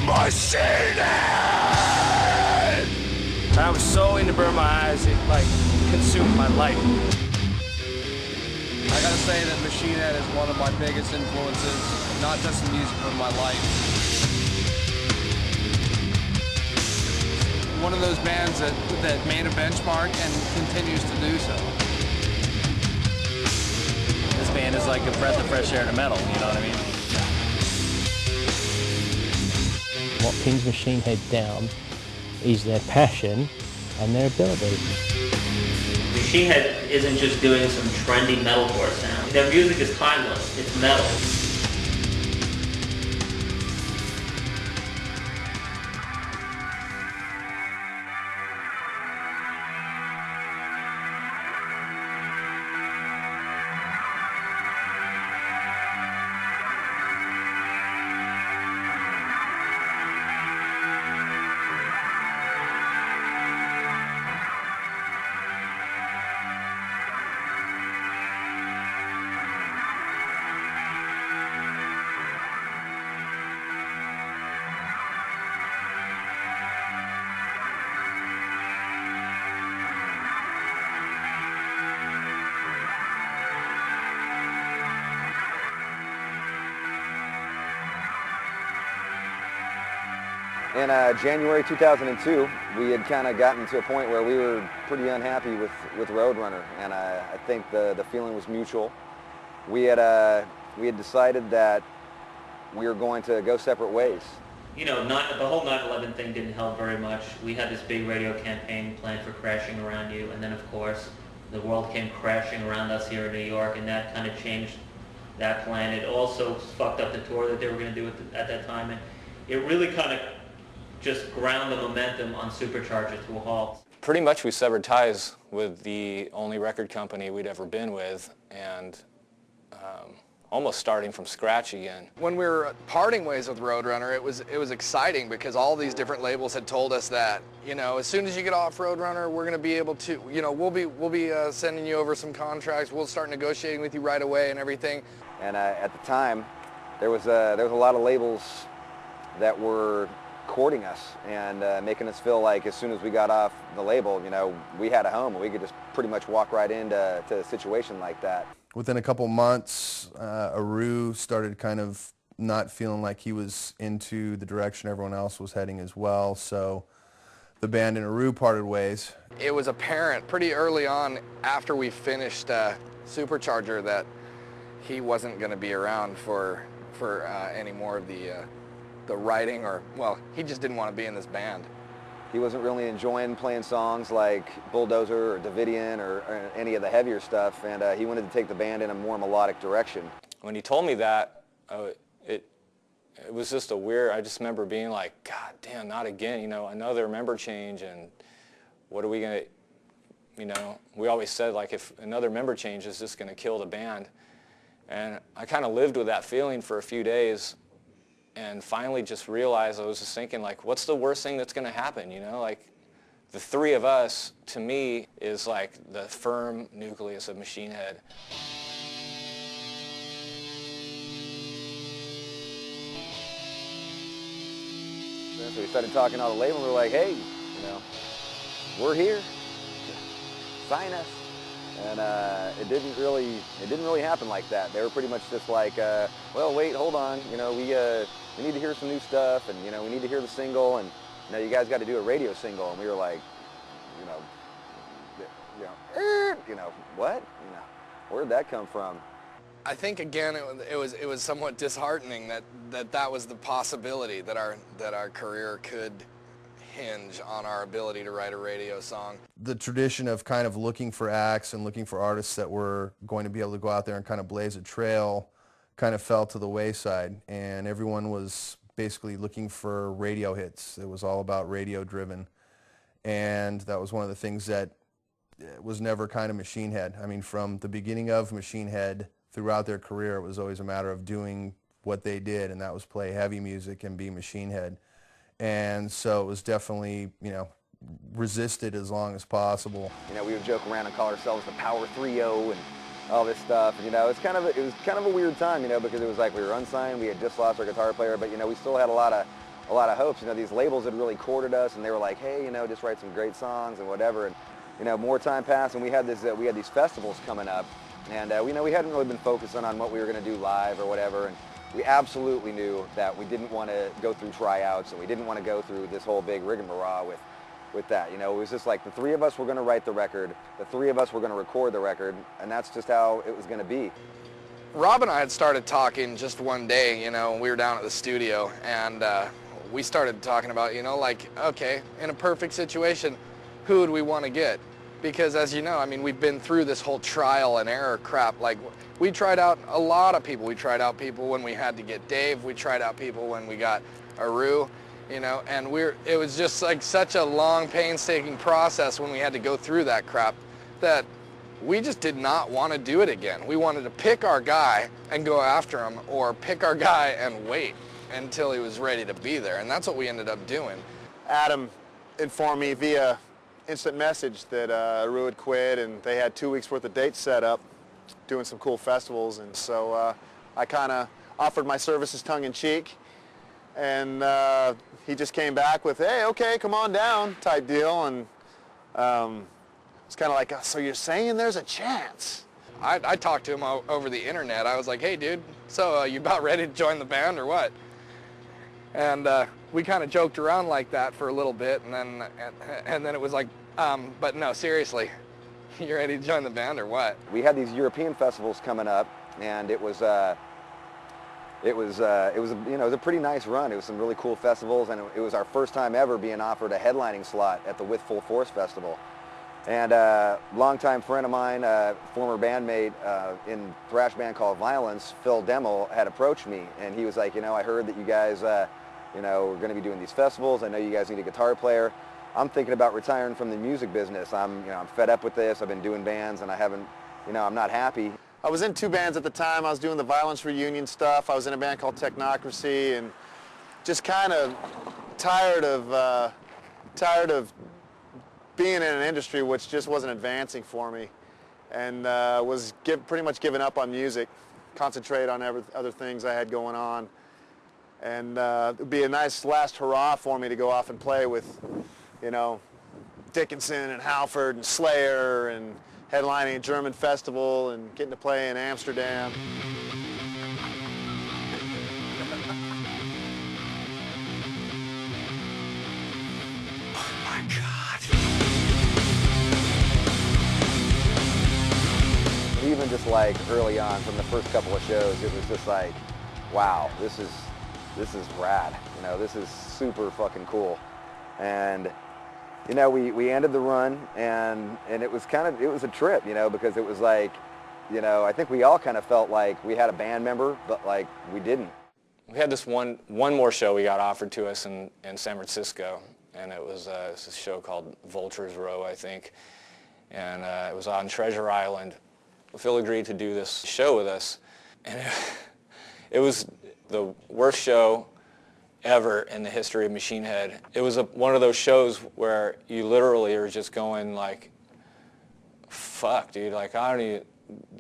Machine Head! I was so into Burn My Eyes, it like consumed my life. I gotta say that Machine Head is one of my biggest influences, not just in music, but in my life. One of those bands that made a benchmark and continues to do so. This band is like a breath of fresh air to metal, you know what I mean? What pins Machine Head down is their passion and their ability. Machine Head isn't just doing some trendy metalcore sound. Their music is timeless. It's metal. In January 2002, we had kind of gotten to a point where we were pretty unhappy with Roadrunner, and I think the feeling was mutual. We had decided that we were going to go separate ways. You know, the whole 9/11 thing didn't help very much. We had this big radio campaign planned for Crashing Around You, and then of course the world came crashing around us here in New York, and that kind of changed that plan. It also fucked up the tour that they were going to do at that time, and it really kind of just ground the momentum on Supercharger to a halt. Pretty much we severed ties with the only record company we'd ever been with, and almost starting from scratch again. When we were parting ways with Roadrunner, it was exciting because all these different labels had told us that, you know, as soon as you get off Roadrunner, we're going to be able to, you know, we'll be sending you over some contracts. We'll start negotiating with you right away and everything. And at the time, there was a lot of labels that were courting us and making us feel like as soon as we got off the label, you know, we had a home and we could just pretty much walk right into a situation like that. Within a couple months, Aru started kind of not feeling like he was into the direction everyone else was heading as well, so the band and Aru parted ways. It was apparent pretty early on after we finished Supercharger that he wasn't going to be around for any more of the writing, or, well, he just didn't want to be in this band. He wasn't really enjoying playing songs like Bulldozer or Davidian or any of the heavier stuff, and he wanted to take the band in a more melodic direction. When he told me that, it was just a weird, I just remember being like, God damn, not again, you know, another member change, and what are we going to, you know, we always said, like, if another member change is just going to kill the band. And I kind of lived with that feeling for a few days, and finally just realized, I was just thinking, like, what's the worst thing that's going to happen, you know? Like, the three of us, to me, is like the firm nucleus of Machine Head. So we started talking to all the label, and we were like, hey, you know, we're here, sign us. And it didn't really happen like that. They were pretty much just like, well, wait, hold on, you know, we need to hear some new stuff, and, you know, we need to hear the single, and, you know, you guys got to do a radio single. And we were like, you know, what? You know, where'd that come from? I think again it was somewhat disheartening that was the possibility that our career could hinge on our ability to write a radio song. The tradition of kind of looking for acts and looking for artists that were going to be able to go out there and kind of blaze a trail kind of fell to the wayside, and everyone was basically looking for radio hits. It was all about radio driven, and that was one of the things that was never kind of Machine Head. I mean, from the beginning of Machine Head throughout their career, it was always a matter of doing what they did, and that was play heavy music and be Machine Head. And so it was definitely, you know, resisted as long as possible. You know, we would joke around and call ourselves the Power 3-0 and all this stuff. And, you know, it was kind of a weird time, you know, because it was like we were unsigned, we had just lost our guitar player, but, you know, we still had a lot of a lot of hopes. You know, these labels had really courted us, and they were like, hey, you know, just write some great songs and whatever. And you know, more time passed, and we had these festivals coming up, and you know, we hadn't really been focusing on what we were going to do live or whatever. And we absolutely knew that we didn't want to go through tryouts, and we didn't want to go through this whole big rigmarole with that. You know, it was just like the three of us were going to write the record, the three of us were going to record the record, and that's just how it was going to be. Rob and I had started talking just one day, you know, we were down at the studio, and we started talking about, you know, like, okay, in a perfect situation, who would we want to get? Because as you know, I mean, we've been through this whole trial and error crap. Like, we tried out a lot of people. We tried out people when we had to get Dave. We tried out people when we got Aru, you know, and it was just like such a long, painstaking process when we had to go through that crap that we just did not want to do it again. We wanted to pick our guy and go after him, or pick our guy and wait until he was ready to be there. And that's what we ended up doing. Adam informed me via instant message that Aru had quit, and they had 2 weeks worth of dates set up doing some cool festivals. And so I kind of offered my services tongue-in-cheek, and he just came back with, hey, okay, come on down type deal. And it's kind of like, so you're saying there's a chance? I talked to him over the internet. I was like, hey dude, so you about ready to join the band or what? And we kind of joked around like that for a little bit, and then it was like, but no, seriously, you ready to join the band or what? We had these European festivals coming up, and it was you know, it was a pretty nice run. It was some really cool festivals, and it was our first time ever being offered a headlining slot at the With Full Force Festival. And longtime friend of mine, former bandmate in a thrash band called Violence, Phil Demmel, had approached me, and he was like, you know, I heard that you guys, you know, are going to be doing these festivals. I know you guys need a guitar player. I'm thinking about retiring from the music business. I'm fed up with this. I've been doing bands, and I haven't, you know, I'm not happy. I was in 2 bands at the time. I was doing the Violence reunion stuff. I was in a band called Technocracy, and just kind of tired of being in an industry which just wasn't advancing for me, and was pretty much giving up on music, concentrate on other things I had going on. And it would be a nice last hurrah for me to go off and play with, you know, Dickinson and Halford and Slayer, and headlining a German festival and getting to play in Amsterdam. Even just like early on, from the first couple of shows, it was just like, wow, this is rad. You know, this is super fucking cool. And you know, we ended the run, and it was a trip, you know, because it was like, you know, I think we all kind of felt like we had a band member, but like we didn't. We had this one more show we got offered to us in San Francisco, and it was this show called Vultures Row, I think, and it was on Treasure Island. Phil agreed to do this show with us, and it was the worst show ever in the history of Machine Head. It was one of those shows where you literally are just going like, fuck, dude, like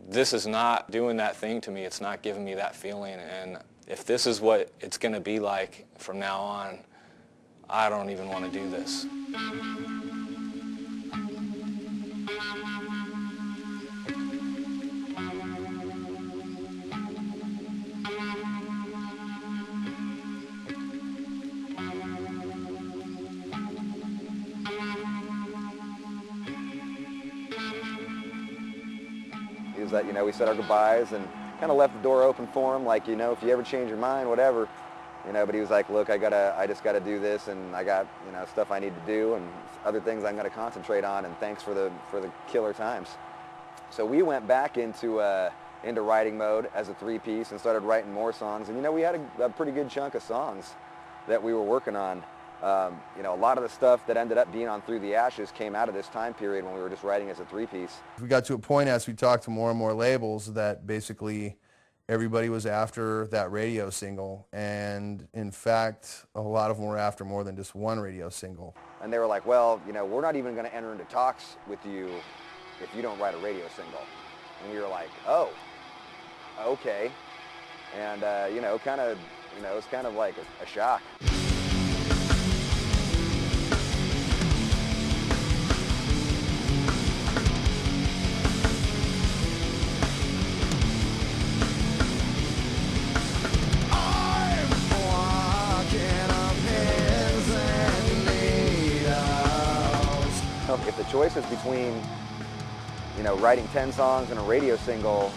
this is not doing that thing to me. It's not giving me that feeling, and if this is what it's going to be like from now on, I don't even want to do this. That, you know, we said our goodbyes and kind of left the door open for him, like, you know, if you ever change your mind, whatever, you know. But he was like, look, I just gotta do this, and I got, you know, stuff I need to do and other things I'm gonna concentrate on, and thanks for the killer times. So we went back into writing mode as a 3-piece and started writing more songs, and you know, we had a pretty good chunk of songs that we were working on. You know, a lot of the stuff that ended up being on Through the Ashes came out of this time period when we were just writing as a 3-piece. We got to a point as we talked to more and more labels that basically everybody was after that radio single, and in fact, a lot of them were after more than just one radio single. And they were like, well, you know, we're not even going to enter into talks with you if you don't write a radio single. And we were like, oh, okay. And, you know, it's kind of like a shock. choices between, you know, writing 10 songs and a radio single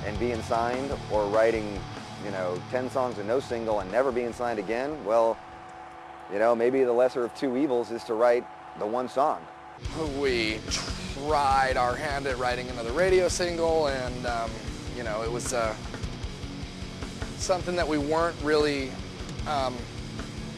and being signed, or writing, you know, 10 songs and no single and never being signed again, well, you know, maybe the lesser of two evils is to write the one song. We tried our hand at writing another radio single, and you know, it was something that we weren't really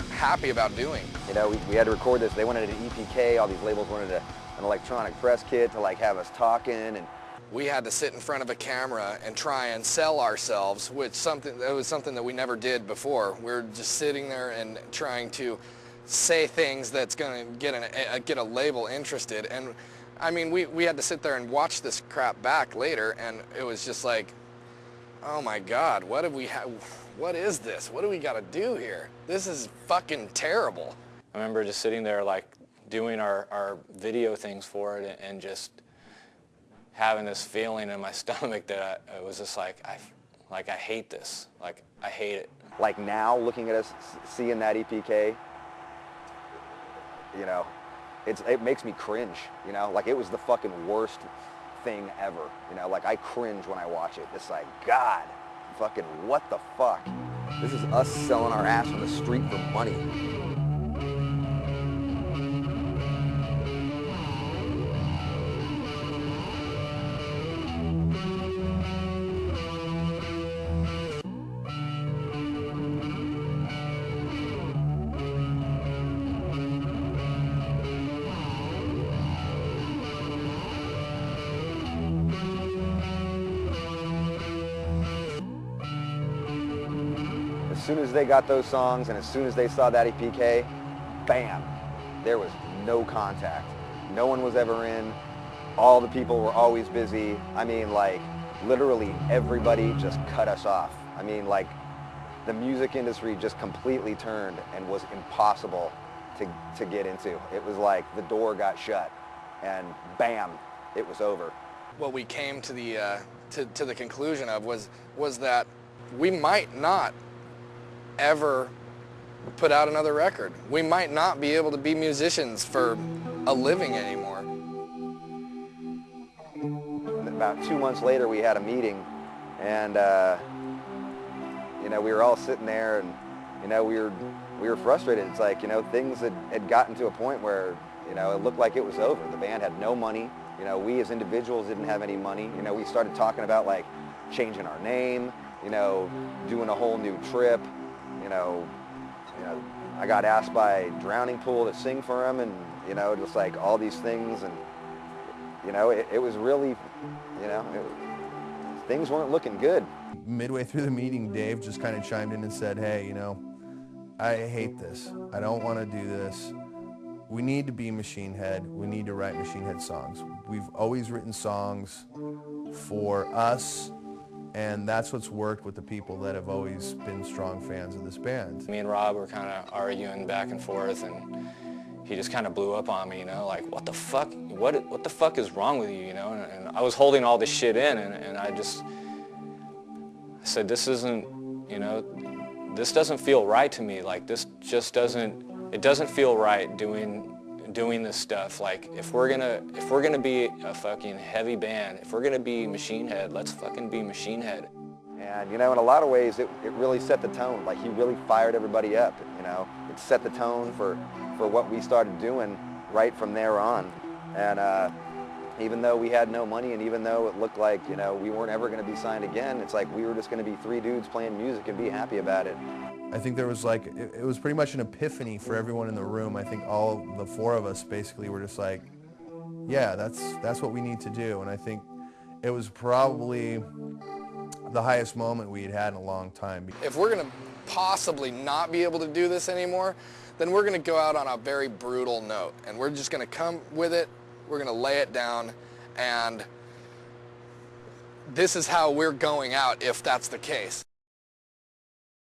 happy about doing. You know, we had to record this. They wanted an EPK. All these labels wanted an electronic press kit to like have us talking, and we had to sit in front of a camera and try and sell ourselves, which was something that we never did before. We're just sitting there and trying to say things that's going to get a label interested. And I mean, we had to sit there and watch this crap back later, and it was just like, oh my God, what is this? What do we got to do here? This is fucking terrible. I remember just sitting there like doing our video things for it, and just having this feeling in my stomach that it was just like, I hate this. Like, I hate it. like now looking at us seeing that EPK, you know, it makes me cringe, you know, like it was the fucking worst thing ever, you know, like I cringe when I watch it. It's like, God, fucking what the fuck? This is us selling our ass on the street for money. As soon as they got those songs and as soon as they saw that EPK, bam, there was no contact. No one was ever in. All the people were always busy. I mean, like, literally everybody just cut us off. I mean, like, the music industry just completely turned and was impossible to get into. It was like the door got shut and bam, it was over. What we came to the conclusion of was that we might not ever put out another record. We might not be able to be musicians for a living anymore. About 2 months later, we had a meeting, and you know, we were all sitting there, and you know, we were frustrated. It's like, you know, things had gotten to a point where, you know, it looked like it was over. The band had no money. You know, we as individuals didn't have any money. You know, we started talking about like changing our name, you know, doing a whole new trip. You know, I got asked by Drowning Pool to sing for him, and you know, just like all these things, and you know, it was really, you know, things weren't looking good. Midway through the meeting, Dave just kind of chimed in and said, hey, you know, I hate this. I don't want to do this. We need to be Machine Head. We need to write Machine Head songs. We've always written songs for us, and that's what's worked with the people that have always been strong fans of this band. Me and Rob were kind of arguing back and forth, and he just kind of blew up on me, you know, like, what the fuck? What the fuck is wrong with you, you know? And I was holding all this shit in, and I said, this isn't, you know, this doesn't feel right to me. Like, this just it doesn't feel right doing this stuff. Like, if we're gonna be a fucking heavy band, if we're gonna be Machine Head, let's fucking be Machine Head. And you know, in a lot of ways, it really set the tone. Like, he really fired everybody up. You know, it set the tone for what we started doing right from there on. And even though we had no money, and even though it looked like, you know, we weren't ever going to be signed again, it's like we were just going to be three dudes playing music and be happy about it. I think there was like, it was pretty much an epiphany for everyone in the room. I think all the four of us basically were just like, yeah, that's what we need to do. And I think it was probably the highest moment we had had in a long time. If we're going to possibly not be able to do this anymore, then we're going to go out on a very brutal note, and we're just going to come with it, we're going to lay it down, and this is how we're going out if that's the case.